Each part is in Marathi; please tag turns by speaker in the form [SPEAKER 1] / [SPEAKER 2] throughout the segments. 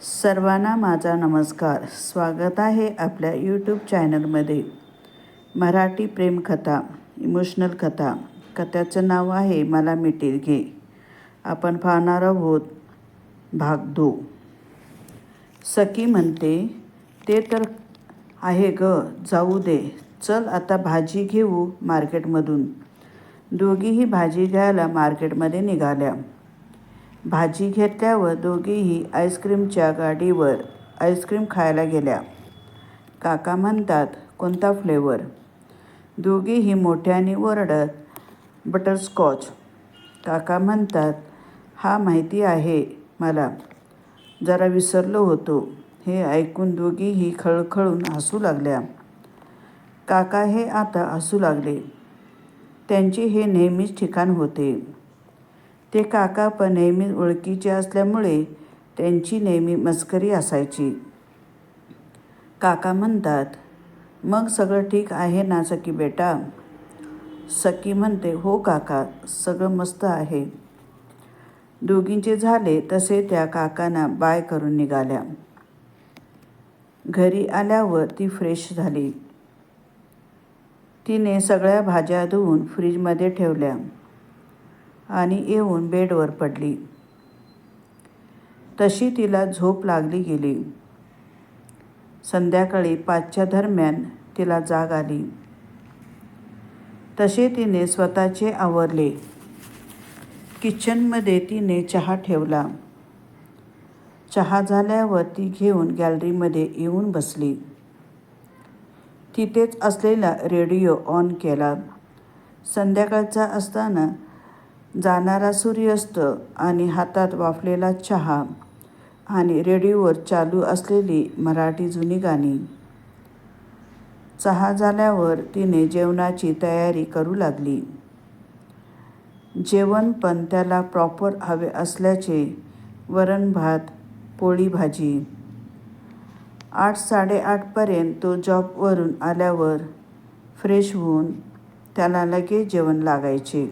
[SPEAKER 1] सर्वांना माझा नमस्कार. स्वागत आहे आपल्या यूट्यूब चॅनलमध्ये. मराठी प्रेमकथा, इमोशनल कथा. कथेचं नाव आहे मला मिठीत घे. आपण पाहणार आहोत भाग 2. सखी म्हणते, ते तर आहे ग, जाऊ दे. चल आता भाजी घेऊ मार्केटमधून. दोघीही भाजी घ्यायला मार्केटमध्ये निघाल्या. भाजी घेतल्यावर दोघीही आईस्क्रीमच्या गाडीवर आईस्क्रीम खायला गेल्या. काका म्हणतात, कोणता फ्लेवर? दोघीही मोठ्याने ओरडत, बटरस्कॉच. काका म्हणतात, हा माहिती आहे मला, जरा विसरलो होतो. हे ऐकून दोघीही खळखळून हसू लागल्या. काका हे आता हसू लागले. त्यांचे हे नेहमीच ठिकाण होते. ते काका पण नेहमीच ओळखीचे असल्यामुळे त्यांची नेहमी मस्करी असायची. काका म्हणतात, मग सगळं ठीक आहे ना सखी बेटा? सखी म्हणते, हो काका, सगळं मस्त आहे. दोघींचे झाले तसे त्या काकांना बाय करून निघाल्या. घरी आल्यावर ती फ्रेश झाली. तिने सगळ्या भाज्या धुवून फ्रीजमध्ये ठेवल्या आणि येऊन बेडवर पडली. तशी तिला झोप लागली गेली. संध्याकाळी 5च्या दरम्यान तिला जाग आली. तसे तिने स्वतःचे आवरले. किचनमध्ये तिने चहा ठेवला. चहा झाल्यावर ती घेऊन गॅलरीमध्ये येऊन बसली. तिथेच असलेला रेडिओ ऑन केला. संध्याकाळचा असताना जाणारा सूर्यास्त आणि हातात वाफलेला चहा आणि रेडिओवर चालू असलेली मराठी जुनी गाणी. चहा झाल्यावर तिने जेवणाची तयारी करू लागली. जेवण पण त्याला प्रॉपर हवे असल्याचे. वरण भात, पोळी भाजी. 8-8:30पर्यंत तो जॉबवरून आल्यावर फ्रेश होऊन त्याला लगेच जेवण लागायचे.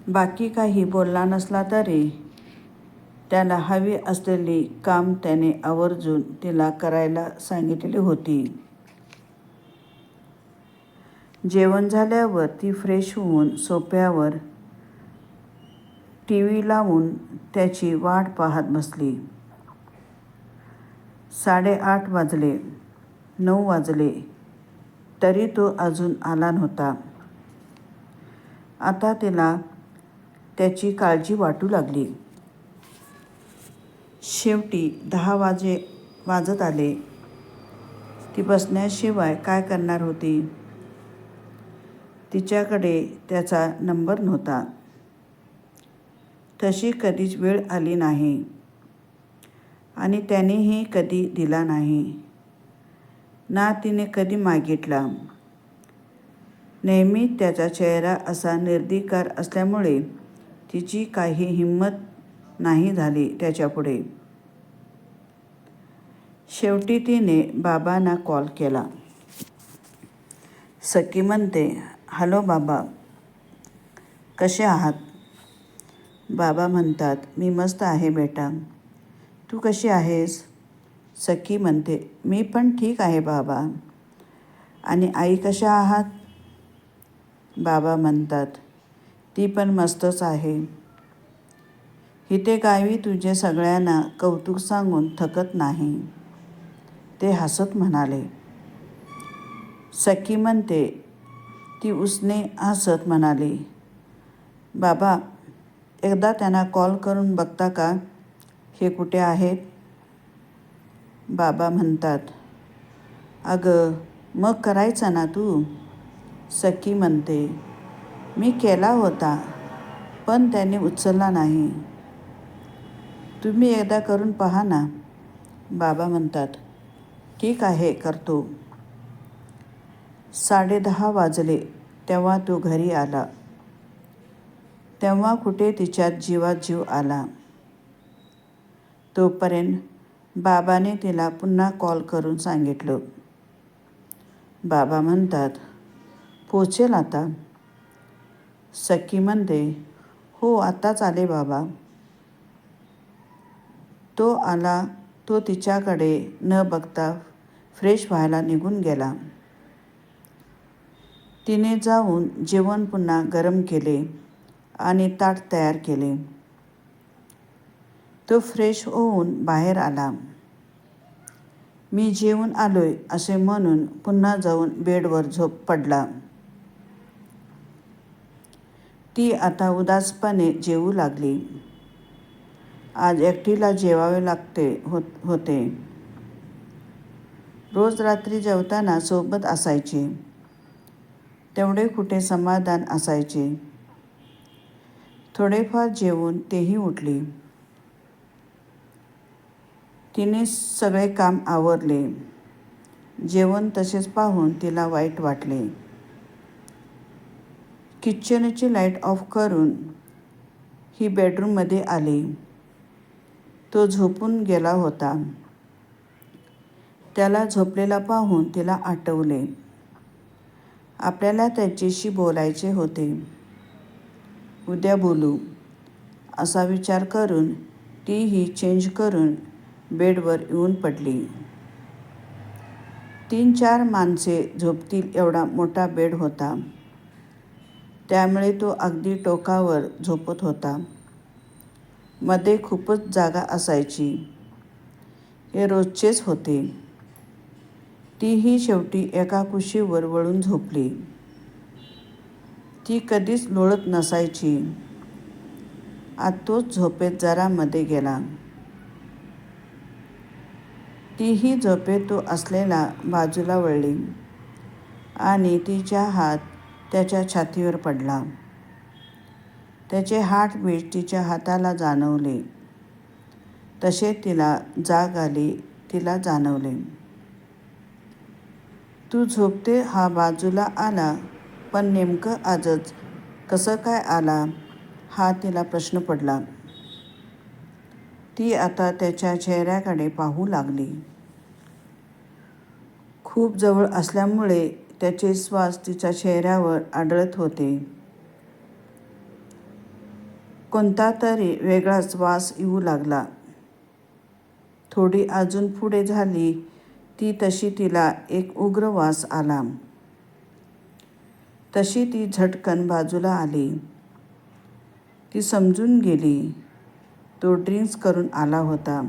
[SPEAKER 1] बाकी काही बोलला नसला तरी त्याला हवी असलेली काम त्याने आवर्जून तिला करायला सांगितलेली होती. जेवण झाल्यावर ती फ्रेश होऊन सोफ्यावर टीव्ही लावून त्याची वाट पाहत बसली. 8:30 वाजले, 9 वाजले तरी तो अजून आला नव्हता. आता तिला त्याची काळजी वाटू लागली. शेवटी 10 वाजत आले. ती बसण्याशिवाय काय करणार होती? तिच्याकडे त्याचा नंबर नव्हता. तशी कधीच वेळ आली नाही आणि त्यानेही कधी दिला नाही ना तिने कधी मागितला. नेहमी त्याचा चेहरा असा निर्विकार असल्यामुळे तिची काही हिंमत नाही झाली त्याच्यापुढे. शेवटी तिने बाबांना कॉल केला. सखी म्हणते, हॅलो बाबा, कसे आहात? बाबा म्हणतात, मी मस्त आहे बेटा. तू कशी आहेस? सखी म्हणते, मी पण ठीक आहे बाबा. आणि आई कशा आहात? बाबा म्हणतात, ती पण मस्तच आहे. इथे गावी तुझे सगळ्यांना कौतुक सांगून थकत नाही. ते हसत म्हणाले. सखी म्हणते, ती उसने हसत म्हणाली, बाबा, एकदा त्यांना कॉल करून बघता का, हे कुठे आहेत? बाबा म्हणतात, अगं मग करायचं ना तू. सखी म्हणते, मी केला होता पण त्याने उचलला नाही. तुम्ही एकदा करून पहा ना. बाबा म्हणतात, ठीक आहे, करतो. 10:30 वाजले तेव्हा तो घरी आला. तेव्हा कुठे तिच्यात जीवात जीव आला. तोपर्यंत बाबाने तिला पुन्हा कॉल करून सांगितलं. बाबा म्हणतात, पोचेल आता? सखी म्हणते, हो आत्ताच आले बाबा. तो आला. तो तिच्याकडे न बघता फ्रेश व्हायला निघून गेला. तिने जाऊन जेवण पुन्हा गरम केले आणि ताट तयार केले. तो फ्रेश होऊन बाहेर आला. मी जेवून आलोय असे म्हणून पुन्हा जाऊन बेडवर झोप पडला. ती आता उदासपणे जेवू लागली. आज एकटीला जेवावे लागते होते. रोज रात्री जेवताना सोबत असायचे, तेवढे कुठे समाधान असायचे. थोडेफार जेवून तेही उठली. तिने सगळे काम आवरले. जेवण तसेच पाहून तिला वाईट वाटले. किचनची लाईट ऑफ करून ही बेडरूममध्ये आली. तो झोपून गेला होता. त्याला झोपलेला पाहून तिला आठवले, आपल्याला त्याच्याशी बोलायचे होते. उद्या बोलू असा विचार करून तीही चेंज करून बेडवर येऊन पडली. 3-4 माणसे झोपतील एवढा मोठा बेड होता. त्यामुळे तो अगदी टोकावर झोपत होता. मध्ये खूपच जागा असायची. हे रोजचेच होते. तीही शेवटी एका कुशीवर वळून झोपली. ती कधीच लोळत नसायची. आज तोच झोपेत जरा मध्ये गेला. तीही झोपेत तो असलेला बाजूला वळली आणि तिचा हात त्याच्या छातीवर पडला. त्याचे हार्टबीट तिच्या हाताला जाणवले. तसे तिला जाग आली. तिला जाणवले, तू झोपते हा बाजूला आला, पण नेमकं आजच कसं काय आला हा तिला प्रश्न पडला. ती आता त्याच्या चेहऱ्याकडे पाहू लागली. खूप जवळ असल्यामुळे त्याचे श्वास तिच्या चेहऱ्यावर आदळत होते. कोणता तरी वेगळाच वास येऊ लागला. थोडी अजून पुढे झाली ती तशी तिला एक उग्र वास आला. तशी ती झटकन बाजूला आली. ती समजून गेली, तो ड्रिंक्स करून आला होता.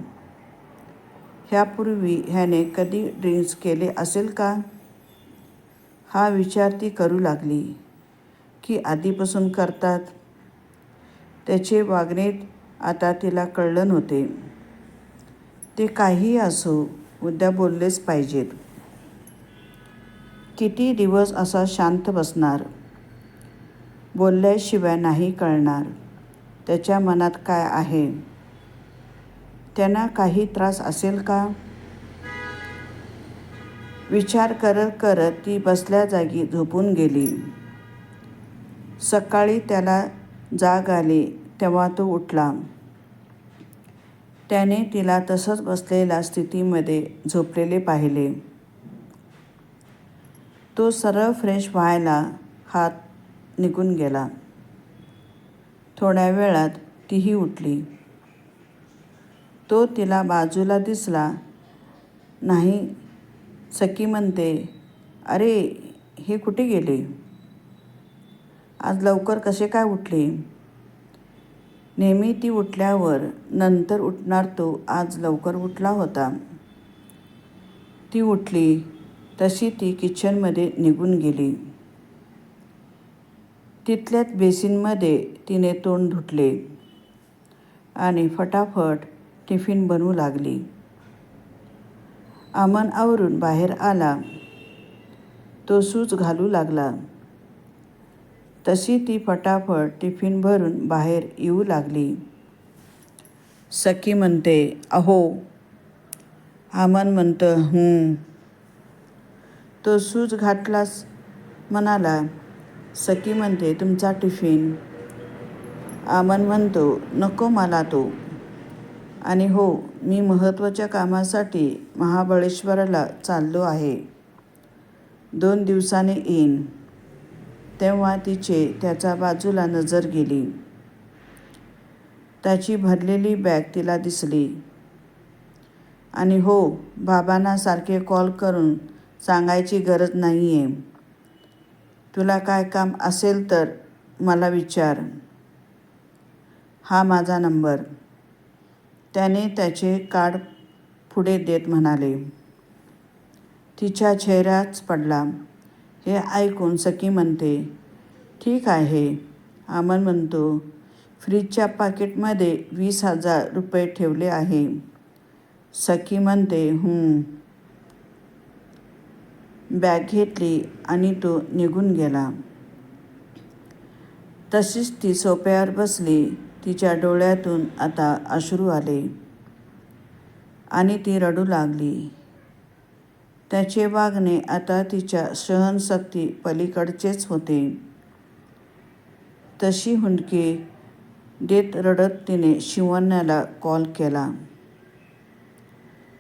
[SPEAKER 1] ह्यापूर्वी ह्याने कधी ड्रिंक्स केले असेल का हा विचार ती करू लागली, की आधीपासून करतात. त्याचे वागणे आता तिला कळलं नव्हते. ते काहीही असो, उद्या बोललेच पाहिजेत. किती दिवस असा शांत बसणार. बोलल्याशिवाय नाही कळणार त्याच्या मनात काय आहे. त्यांना काही त्रास असेल का. विचार करत करत ती बसल्या जागी झोपून गेली. सकाळी त्याला जाग आली तेव्हा तो उठला. त्याने तिला तसंच बसलेल्या स्थितीमध्ये झोपलेले पाहिले. तो सरळ फ्रेश व्हायला हात निघून गेला. थोड्या वेळात तीही उठली. तो तिला बाजूला दिसला नाही. सखी म्हणते, अरे हे कुठे गेले. आज लवकर कसे काय उठले. नेहमी ती उठल्यावर नंतर उठणार, तो आज लवकर उठला होता. ती उठली तशी ती किचनमध्ये निघून गेली. तिथल्याच बेसिनमध्ये तिने तोंड धुतले आणि फटाफट टिफिन बनवू लागली. अमन आवरून बाहेर आला. तो शूज घालू लागला. तशी ती फटाफट टिफिन भरून बाहेर येऊ लागली. सखी म्हणते, अहो. अमन म्हणतं, तो शूज घातलास म्हणाला. सखी म्हणते, तुमचा टिफिन. अमन म्हणतो, नको मला तो. आणि हो, मी महत्त्वाच्या कामासाठी महाबळेश्वरला चाललो आहे. 2 दिवसाने येईन. तेव्हा तिचे त्याच्या बाजूला नजर गेली. त्याची भरलेली बॅग तिला दिसली. आणि हो, बाबांना सारखे कॉल करून सांगायची गरज नाही आहे. तुला काय काम असेल तर मला विचार. हा माझा नंबर. त्याने त्याचे कार्ड पुढे देत म्हणाले. तिच्या चेहऱ्याच पडला. हे ऐकून सखी म्हणते, ठीक आहे. अमन म्हणतो, फ्रीजच्या पाकिटमध्ये 20,000 रुपये ठेवले आहे. सखी म्हणते, बॅग घेतली आणि तो निघून गेला. तशीच ती सोफ्यावर बसली. तिच्या डोळ्यातून आता अश्रू आले आणि ती रडू लागली. त्याचे वागणे आता तिच्या सहनशक्ती पलीकडचेच होते. तशी हुंदके देत रडत तिने शिवण्याला कॉल केला.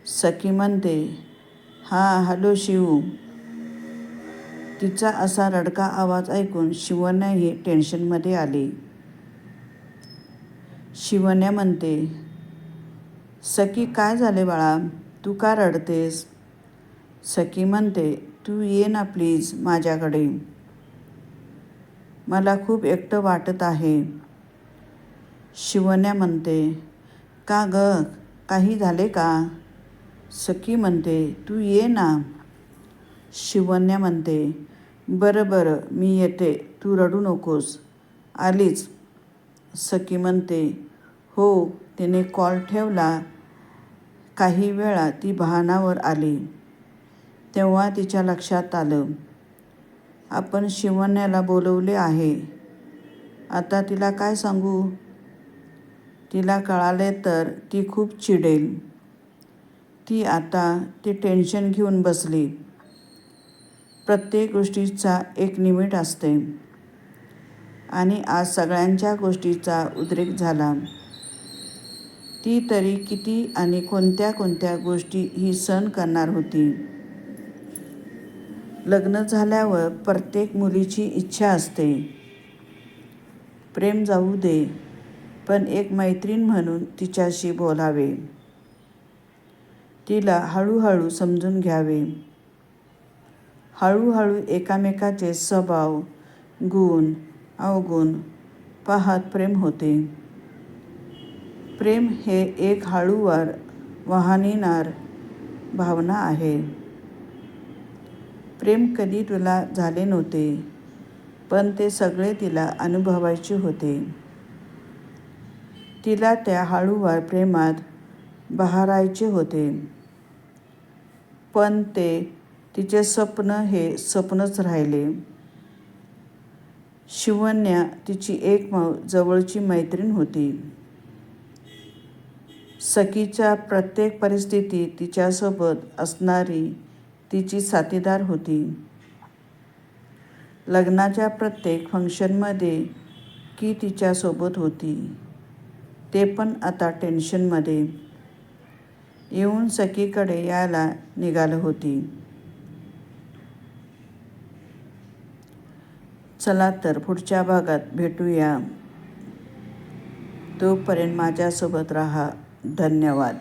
[SPEAKER 1] सखी म्हणते, हॅलो शिव. तिचा असा रडका आवाज ऐकून शिवण्याही टेन्शनमध्ये आली. शिवण्या म्हणते, सखी काय झाले बाळा, तू का रडतेस? सखी म्हणते, तू ये ना प्लीज माझ्याकडे. मला खूप एकटं वाटत आहे. शिवण्या म्हणते, का ग, काही झाले का? सखी म्हणते, तू ये ना. शिवण्या म्हणते, बरं मी येते, तू रडू नकोस. आलीच. सखी म्हणते, हो. तिने कॉल ठेवला. काही वेळा ती भानावर आली. तेव्हा तिच्या लक्षात आलं, आपण शिवण्याला बोलवले आहे. आता तिला काय सांगू? तिला कळाले तर ती खूप चिडेल. ती टेन्शन घेऊन बसली. प्रत्येक गोष्टीचा एक लिमिट असते आणि आज सगळ्यांच्या गोष्टीचा उद्रेक झाला. ती तरी किती आणि कोणत्या गोष्टी ही सहन करणार होती. लग्न झाल्यावर प्रत्येक मुलीची इच्छा असते, प्रेम जाऊ दे, पण एक मैत्रीण म्हणून तिच्याशी बोलावे, तिला हळूहळू समजून घ्यावे. हळूहळू एकामेकाचे स्वभाव, गुण, अवगुण पाहत प्रेम होते. प्रेम हे एक हळूवार वाहणारी भावना आहे. प्रेम कधी तुला झाले नव्हते, पण ते सगळे तिला अनुभवायचे होते. तिला त्या हळूवार प्रेमात बहरायचे होते. पण ते तिचे स्वप्न हे स्वप्नच राहिले. शिवण्या तिची एक जवळची मैत्रीण होती. सखीच्या प्रत्येक परिस्थितीत तिच्यासोबत असणारी तिची साथीदार होती. लग्नाच्या प्रत्येक फंक्शनमध्ये की तिच्यासोबत होती. ते पण आता टेन्शनमध्ये येऊन सखीकडे यायला निघाली होती. चला तर पुढच्या भागात भेटूया. तोपर्यंत माझ्यासोबत राहा. धन्यवाद.